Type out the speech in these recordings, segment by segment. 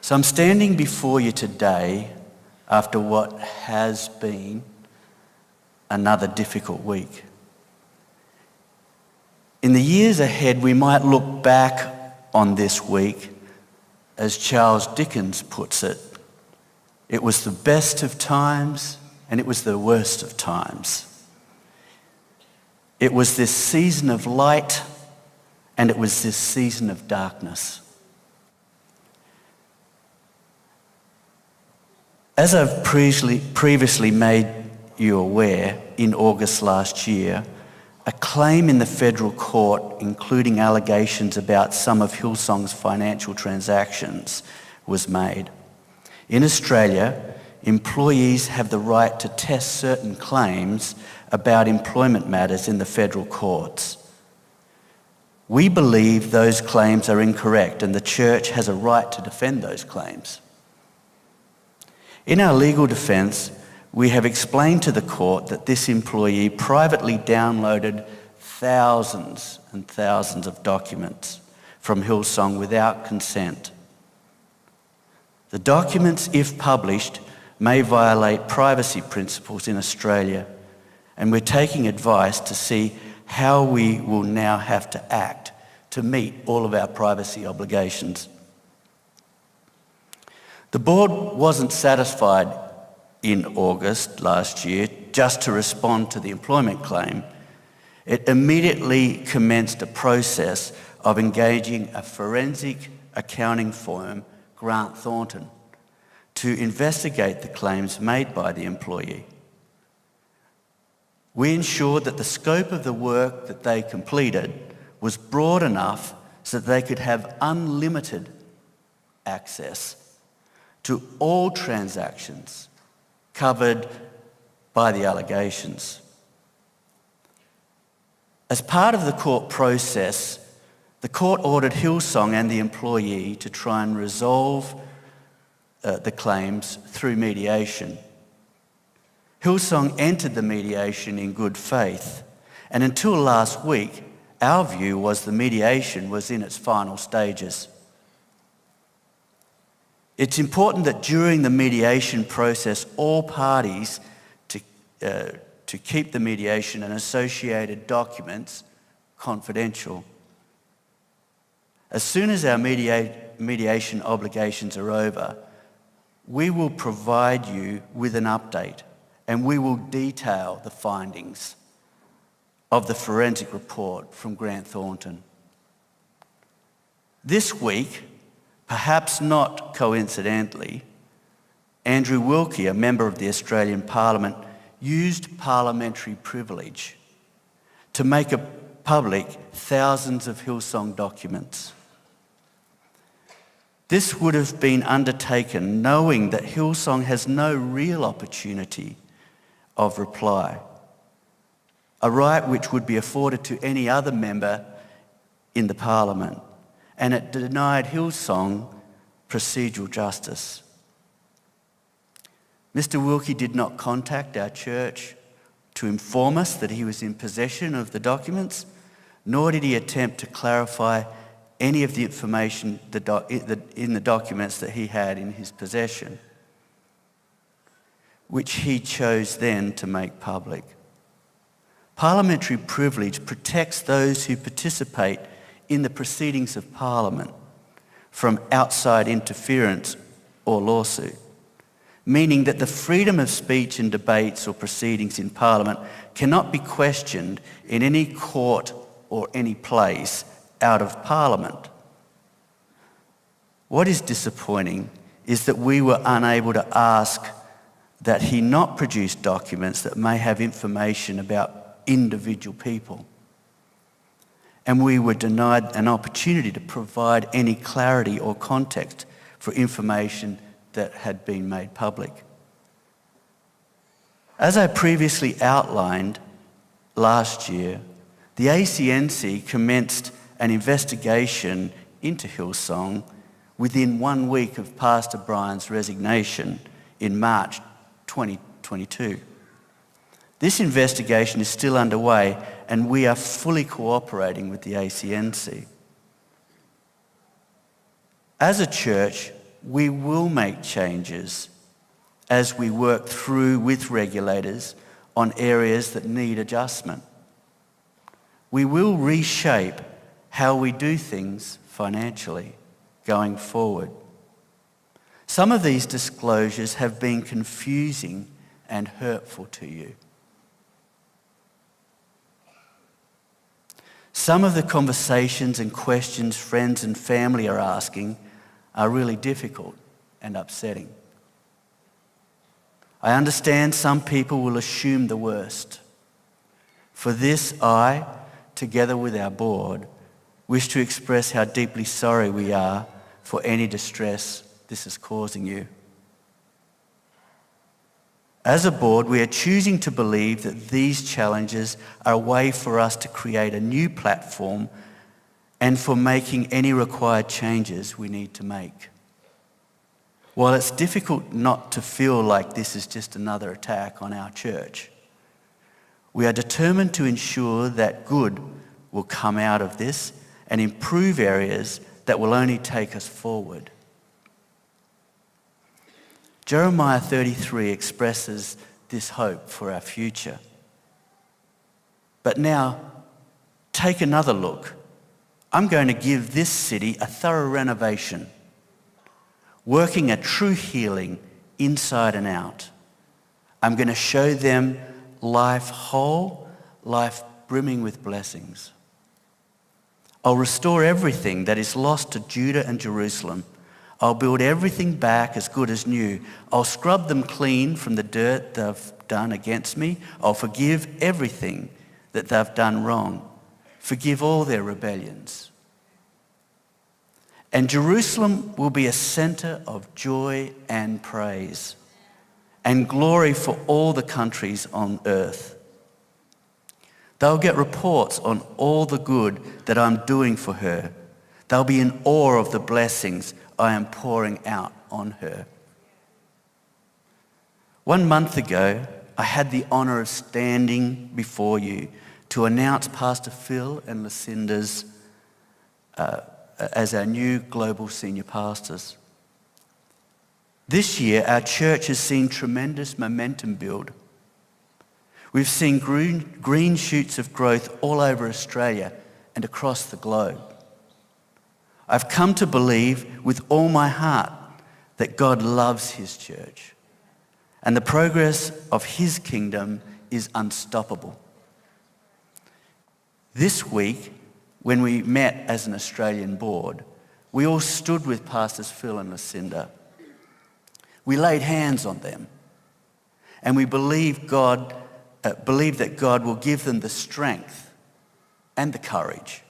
So I'm standing before you today after what has been another difficult week. In the years ahead, we might look back on this week, as Charles Dickens puts it, it was the best of times and it was the worst of times. It was this season of light and it was this season of darkness. As I've previously made you aware, in August last year, a claim in the federal court, including allegations about some of Hillsong's financial transactions, was made. In Australia, employees have the right to test certain claims about employment matters in the federal courts. We believe those claims are incorrect and the church has a right to defend those claims. In our legal defence, we have explained to the court that this employee privately downloaded thousands and thousands of documents from Hillsong without consent. The documents, if published, may violate privacy principles in Australia, and we're taking advice to see how we will now have to act to meet all of our privacy obligations. The board wasn't satisfied in August last year just to respond to the employment claim. It immediately commenced a process of engaging a forensic accounting firm, Grant Thornton, to investigate the claims made by the employee. We ensured that the scope of the work that they completed was broad enough so that they could have unlimited access to all transactions covered by the allegations. As part of the court process, the court ordered Hillsong and the employee to try and resolve the claims through mediation. Hillsong entered the mediation in good faith, and until last week, our view was the mediation was in its final stages. It's important that during the mediation process, all parties to keep the mediation and associated documents confidential. As soon as our mediation obligations are over, we will provide you with an update and we will detail the findings of the forensic report from Grant Thornton. This week, perhaps not coincidentally, Andrew Wilkie, a member of the Australian Parliament, used parliamentary privilege to make public thousands of Hillsong documents. This would have been undertaken knowing that Hillsong has no real opportunity of reply, a right which would be afforded to any other member in the Parliament, and it denied Hillsong procedural justice. Mr. Wilkie did not contact our church to inform us that he was in possession of the documents, nor did he attempt to clarify any of the information in the documents that he had in his possession, which he chose then to make public. Parliamentary privilege protects those who participate in the proceedings of Parliament from outside interference or lawsuit, meaning that the freedom of speech in debates or proceedings in Parliament cannot be questioned in any court or any place out of Parliament. What is disappointing is that we were unable to ask that he not produce documents that may have information about individual people. And we were denied an opportunity to provide any clarity or context for information that had been made public. As I previously outlined last year, the ACNC commenced an investigation into Hillsong within 1 week of Pastor Brian's resignation in March 2022. This investigation is still underway and we are fully cooperating with the ACNC. As a church, we will make changes as we work through with regulators on areas that need adjustment. We will reshape how we do things financially going forward. Some of these disclosures have been confusing and hurtful to you. Some of the conversations and questions friends and family are asking are really difficult and upsetting. I understand some people will assume the worst. For this, I, together with our board, wish to express how deeply sorry we are for any distress this is causing you. As a board, we are choosing to believe that these challenges are a way for us to create a new platform and for making any required changes we need to make. While it's difficult not to feel like this is just another attack on our church, we are determined to ensure that good will come out of this and improve areas that will only take us forward. Jeremiah 33 expresses this hope for our future. But now, take another look. I'm going to give this city a thorough renovation, working a true healing inside and out. I'm going to show them life whole, life brimming with blessings. I'll restore everything that is lost to Judah and Jerusalem. I'll build everything back as good as new. I'll scrub them clean from the dirt they've done against me. I'll forgive everything that they've done wrong. Forgive all their rebellions. And Jerusalem will be a center of joy and praise and glory for all the countries on earth. They'll get reports on all the good that I'm doing for her. They'll be in awe of the blessings I am pouring out on her. 1 month ago, I had the honor of standing before you to announce Pastor Phil and Lucinda's as our new global senior pastors. This year, our church has seen tremendous momentum build. We've seen green shoots of growth all over Australia and across the globe. I've come to believe with all my heart that God loves his church and the progress of his kingdom is unstoppable. This week, when we met as an Australian board, we all stood with Pastors Phil and Lucinda. We laid hands on them and we believe that God will give them the strength and the courage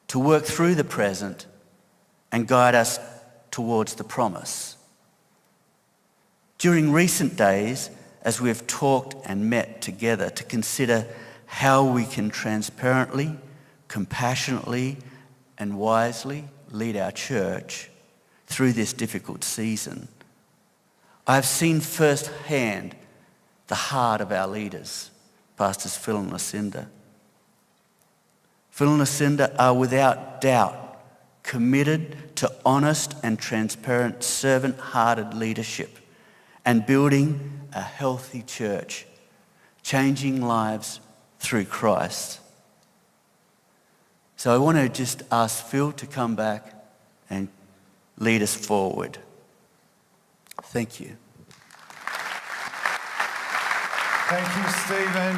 to work through the present and guide us towards the promise. During recent days, as we have talked and met together to consider how we can transparently, compassionately, and wisely lead our church through this difficult season, I have seen firsthand the heart of our leaders, Pastors Phil and Lucinda. Phil and Lucinda are without doubt committed to honest and transparent, servant-hearted leadership and building a healthy church, changing lives through Christ. So I want to just ask Phil to come back and lead us forward. Thank you. Thank you, Stephen.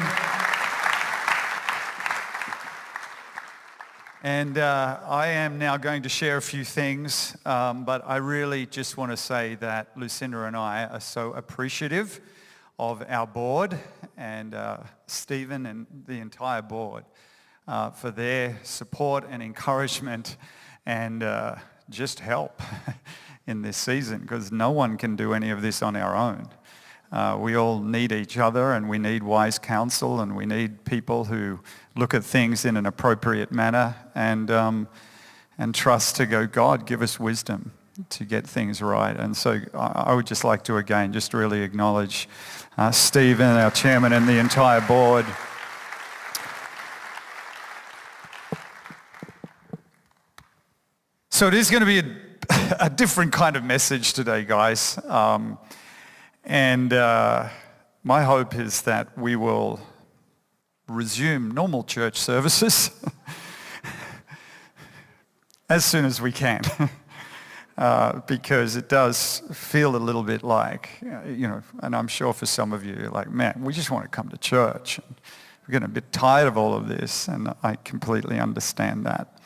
And I am now going to share a few things, but I really just want to say that Lucinda and I are so appreciative of our board and Stephen and the entire board for their support and encouragement and just help in this season, because no one can do any of this on our own. We all need each other, and we need wise counsel, and we need people who look at things in an appropriate manner and trust to go, God, give us wisdom to get things right. And so I would just like to again just really acknowledge Stephen, our chairman, and the entire board. So it is going to be a a different kind of message today, guys. My hope is that we will resume normal church services as soon as we can. Because it does feel a little bit like, and I'm sure for some of you, you're like, man, we just want to come to church. We're getting a bit tired of all of this, and I completely understand that.